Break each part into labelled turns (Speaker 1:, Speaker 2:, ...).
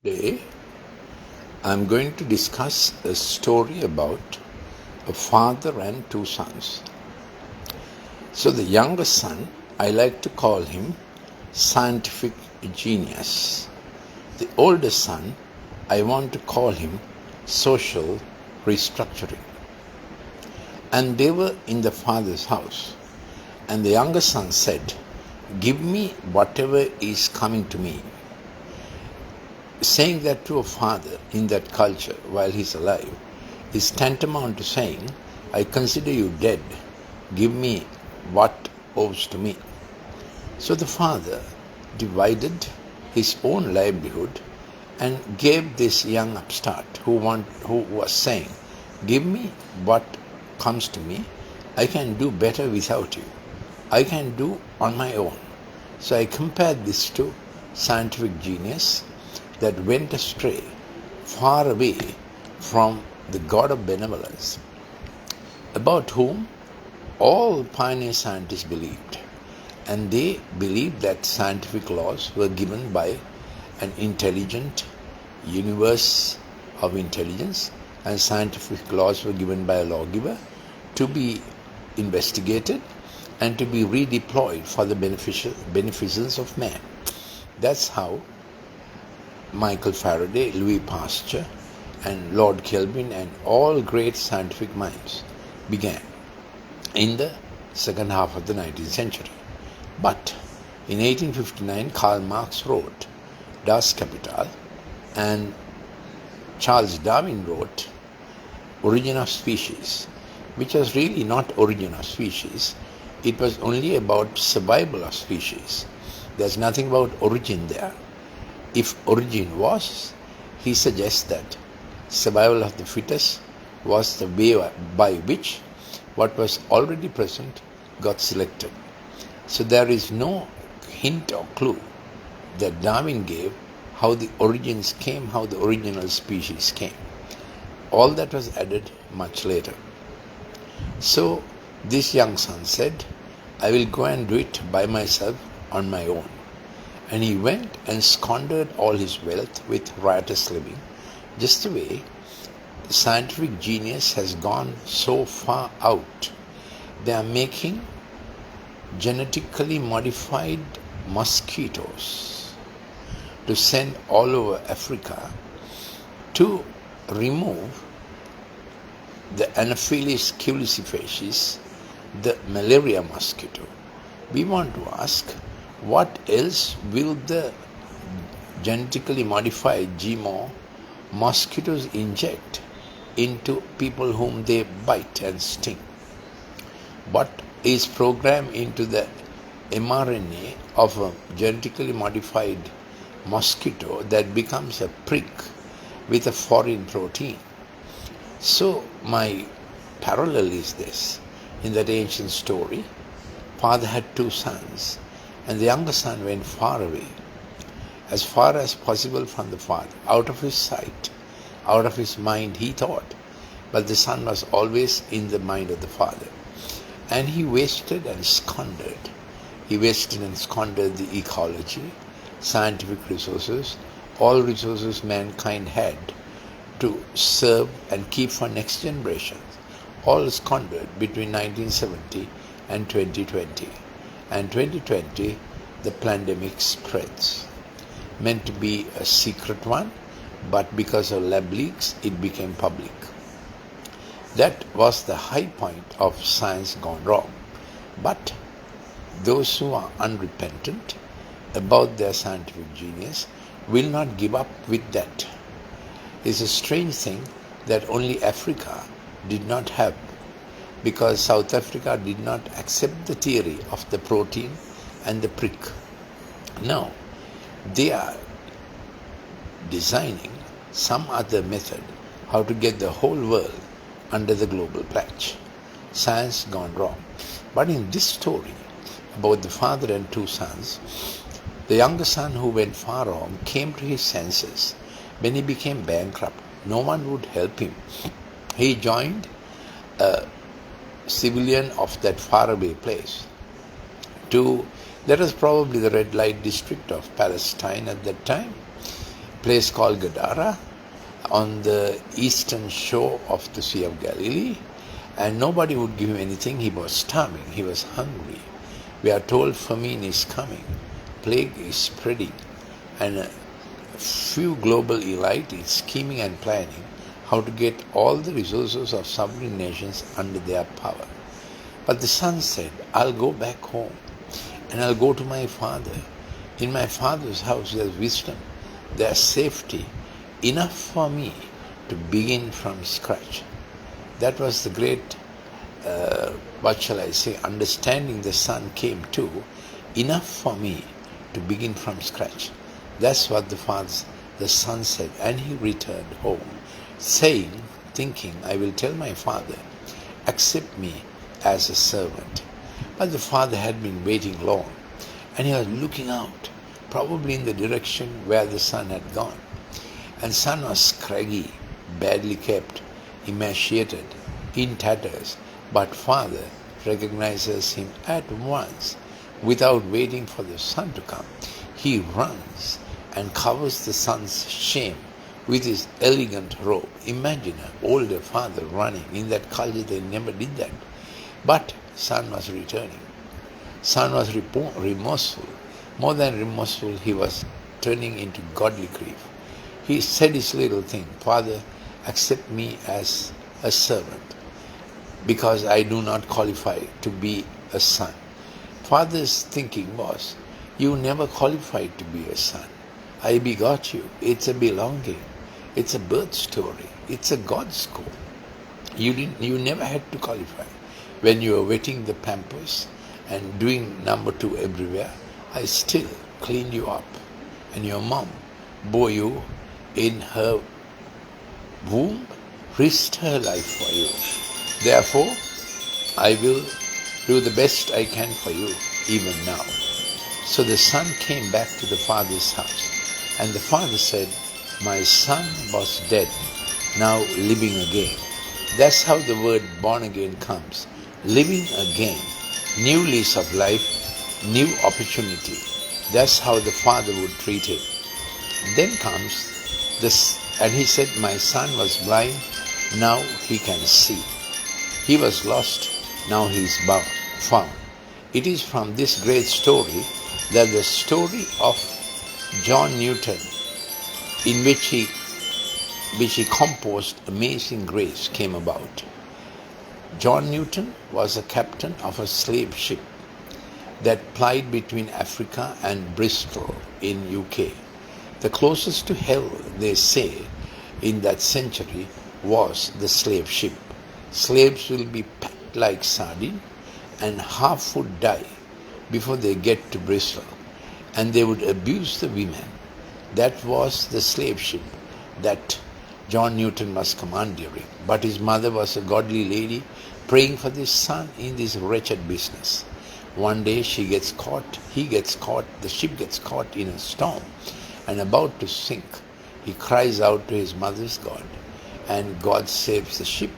Speaker 1: Today, I'm going to discuss a story about a father and two sons. So, the younger son, I like to call him scientific genius. The older son, I want to call him social restructuring. And they were in the father's house. And the younger son said, "Give me whatever is coming to me." Saying that to a father in that culture while he's alive is tantamount to saying, "I consider you dead. Give me what owes to me." So the father divided his own livelihood and gave this young upstart who was saying, "Give me what comes to me. I can do better without you. I can do on my own." So I compared this to scientific genius that went astray, far away from the God of benevolence, about whom all pioneer scientists believed. And they believed that scientific laws were given by an intelligent universe of intelligence, and scientific laws were given by a lawgiver to be investigated and to be redeployed for the beneficence of man. That's how Michael Faraday, Louis Pasteur, and Lord Kelvin, and all great scientific minds began in the second half of the 19th century. But in 1859, Karl Marx wrote Das Kapital, and Charles Darwin wrote Origin of Species, which was really not origin of species. It was only about survival of species. There's nothing about origin there. If origin was, he suggests that survival of the fittest was the way by which what was already present got selected. So there is no hint or clue that Darwin gave how the origins came, how the original species came. All that was added much later. So this young son said, "I will go and do it by myself on my own." And he went and squandered all his wealth with riotous living, just the way the scientific genius has gone so far out. They are making genetically modified mosquitoes to send all over Africa to remove the Anopheles culicifacies, the malaria mosquito. We want to ask, what else will the genetically modified GMO mosquitoes inject into people whom they bite and sting? What is programmed into the mRNA of a genetically modified mosquito that becomes a prick with a foreign protein? So my parallel is this. In that ancient story, father had two sons, and the younger son went far away, as far as possible from the father, out of his sight, out of his mind, he thought. But the son was always in the mind of the father. And he wasted and squandered. He wasted and squandered the ecology, scientific resources, all resources mankind had to serve and keep for next generations, all squandered between 1970 and 2020. And 2020, the pandemic spreads. Meant to be a secret one, but because of lab leaks, it became public. That was the high point of science gone wrong. But those who are unrepentant about their scientific genius will not give up with that. It's a strange thing that only Africa did not have, because South Africa did not accept the theory of the protein and the prick. Now, they are designing some other method how to get the whole world under the global patch. Science gone wrong. But in this story about the father and two sons, the younger son who went far wrong came to his senses when he became bankrupt. No one would help him. He joined a civilian of that faraway place that was probably the red light district of Palestine at that time, place called Gadara on the eastern shore of the Sea of Galilee, and nobody would give him anything. He was starving, he was hungry. We are told famine is coming, plague is spreading, and a few global elite is scheming and planning how to get all the resources of sovereign nations under their power. But the son said, I'll go back home and I'll go to my father. In my father's house there's wisdom, there's safety, enough for me to begin from scratch. That was the great, understanding the son came to, enough for me to begin from scratch. That's what the son said, and he returned home, thinking, I will tell my father, accept me as a servant. But the father had been waiting long, and he was looking out, probably in the direction where the son had gone. And son was scraggy, badly kept, emaciated, in tatters, but father recognizes him at once. Without waiting for the son to come, he runs and covers the son's shame with his elegant robe. Imagine an older father running. In that culture they never did that. But son was returning. Son was remorseful. More than remorseful, he was turning into godly grief. He said his little thing, Father, accept me as a servant, because I do not qualify to be a son. Father's thinking was, you never qualified to be a son. I begot you. It's a belonging. It's a birth story. It's a God school. You never had to qualify. When you were wetting the pampers and doing number 2 everywhere, I still cleaned you up. And your mom bore you in her womb, risked her life for you. Therefore, I will do the best I can for you even now. So the son came back to the father's house, and the father said, my son was dead, now living again. That's how the word born again comes. Living again, new lease of life, new opportunity. That's how the father would treat him. Then comes this, and he said, my son was blind, now he can see. He was lost, now he is found. It is from this great story that the story of John Newton, in which he composed Amazing Grace, came about. John Newton was a captain of a slave ship that plied between Africa and Bristol in UK. The closest to hell, they say, in that century was the slave ship. Slaves will be packed like sardine, and half would die before they get to Bristol, and they would abuse the women. That was the slave ship that John Newton was commandeering. But his mother was a godly lady praying for this son in this wretched business. One day he gets caught, the ship gets caught in a storm and about to sink. He cries out to his mother's God, and God saves the ship.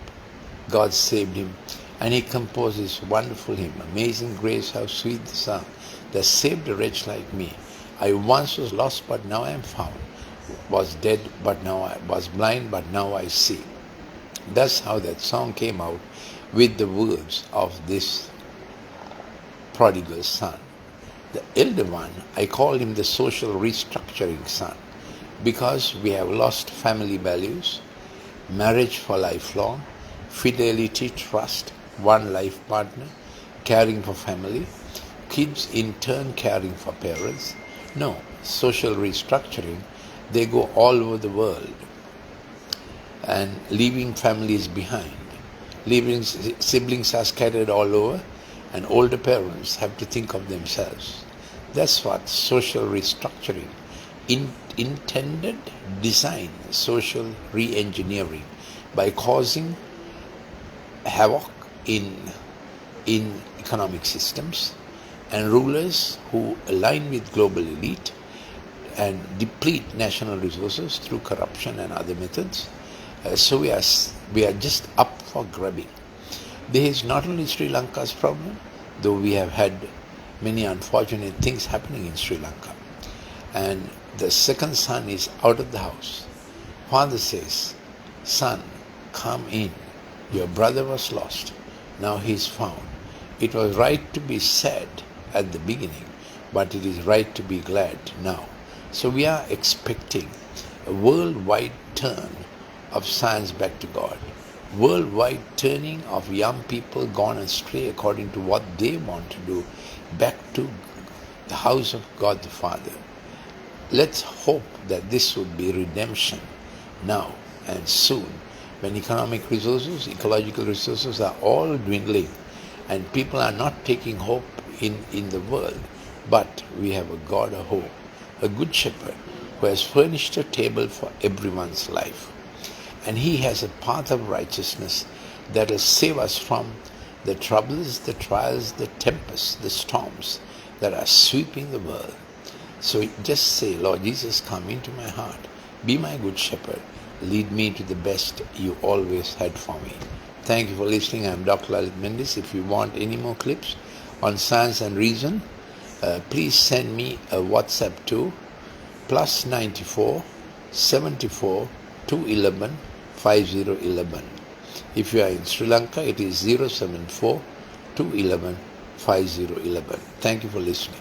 Speaker 1: God saved him, and he composed this wonderful hymn, Amazing Grace, how sweet the sound that saved a wretch like me. I once was lost, but now I am found. Was dead, but now I was blind, but now I see. That's how that song came out, with the words of this prodigal son. The elder one, I call him the social restructuring son, because we have lost family values, marriage for lifelong, fidelity, trust, one life partner, caring for family, kids in turn caring for parents. No, social restructuring, they go all over the world and leaving families behind. Siblings are scattered all over, and older parents have to think of themselves. That's what social restructuring, intended design, social re-engineering, by causing havoc in economic systems, and rulers who align with global elite and deplete national resources through corruption and other methods. So we are just up for grabbing. This is not only Sri Lanka's problem, though we have had many unfortunate things happening in Sri Lanka. And The second son is out of the house. Father says, son, come in. Your brother was lost. Now he is found. It was right to be sad at the beginning, but it is right to be glad now. So we are expecting a worldwide turn of science back to God. Worldwide turning of young people gone astray according to what they want to do, back to the house of God the Father. Let's hope that this would be redemption now and soon, when economic resources, ecological resources are all dwindling and people are not taking hope in the world. But we have a God of hope, a good shepherd who has furnished a table for everyone's life. And he has a path of righteousness that will save us from the troubles, the trials, the tempests, the storms that are sweeping the world. So just say, Lord Jesus, come into my heart. Be my good shepherd. Lead me to the best you always had for me. Thank you for listening. I'm Dr. Lalith Mendis. If you want any more clips on science and reason, please send me a WhatsApp to +94 74 211 5011. If you are in Sri Lanka, it is 074 211 5011. Thank you for listening.